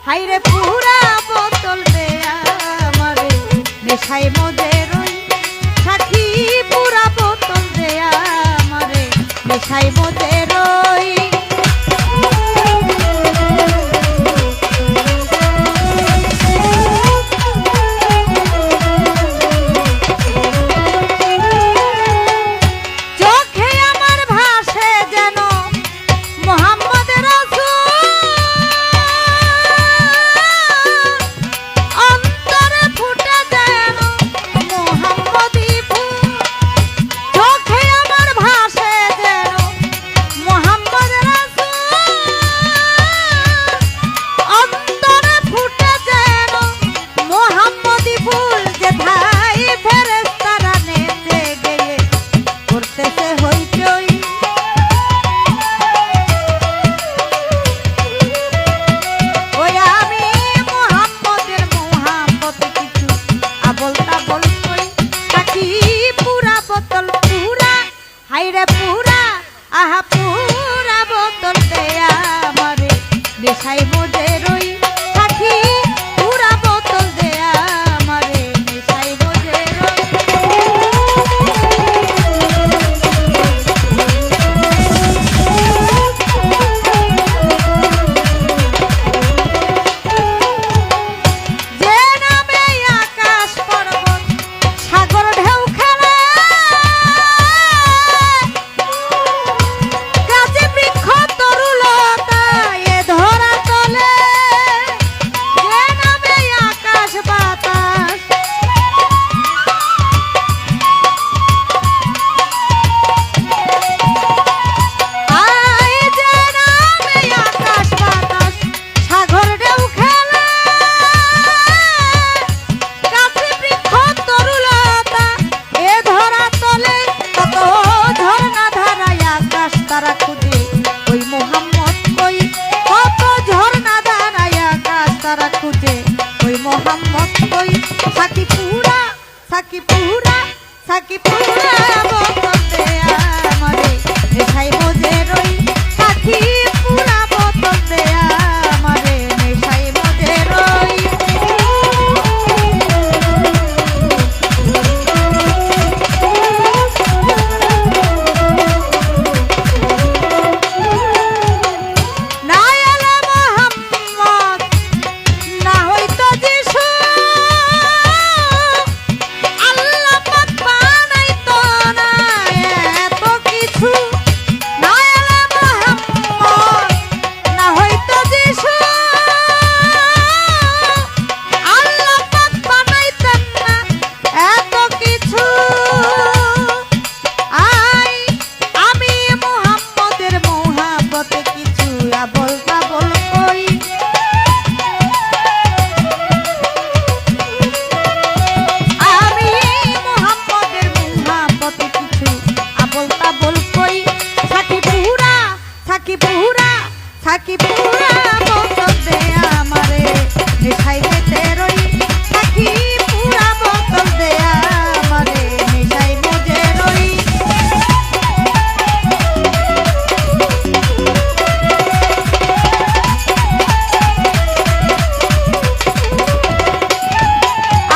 হাইরে পুরা বোতল দেয়া আমারে নেশায় মজে রই সাথী পুরা বোতল দেয়া আমারে নেশায় মজে রই হাইরে পুরা আহা পুরা বোতল দেয়া আমারে নেশায় মজে রই সাথী পুরা বোতল দেয়া আমারে নেশায় মজে রই যে নামে আকাশ পর্বত সাগর ঢেউ সাকি পুরা বোতল দেয়া আমারে নেশায় মজে রই সাথী পুরা বোতল দেয়া আমারে নেশায় মজে রই না এলে মোহাম্মদ না হইতো যিশু সাকি পুরা বোতল দেয়া আমারে নেশায় মজে রই সাকি পুরা বোতল দেয়া আমারে নেশায় মজে রই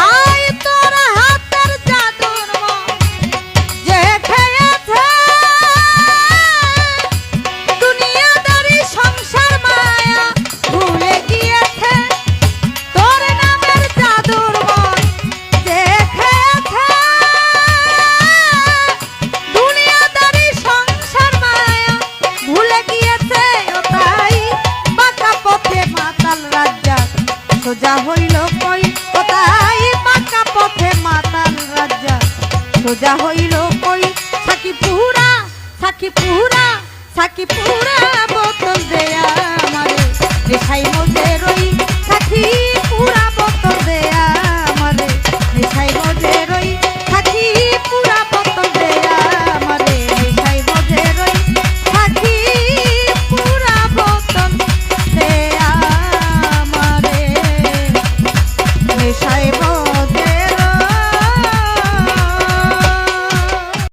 আয় তোর হাতের জাদুর মন যে খেয়েছে দুনিয়াদারি সংসার মায়া ভুলে গিয়েছে তোর নামের জাদুর মন যে খেয়েছে দুনিয়াদারি সংসার মায়া ভুলে গিয়েছে ও তাই বাঁকা পথে মাতাল রাজ্জাক সোজা হইল কই ও তাই বাঁকা পথে মাতাল রাজ্জাক সোজা হইল কই সাকি পুরা বোতল দেয়া আমারে নেশায় মজে রই সাথী পুরা বোতল দেয়া আমারে নেশায় মজে রই সাথী পুরা বোতল দেয়া আমারে নেশায় মজে রই সাথী পুরা বোতল দেয়া আমারে নেশায়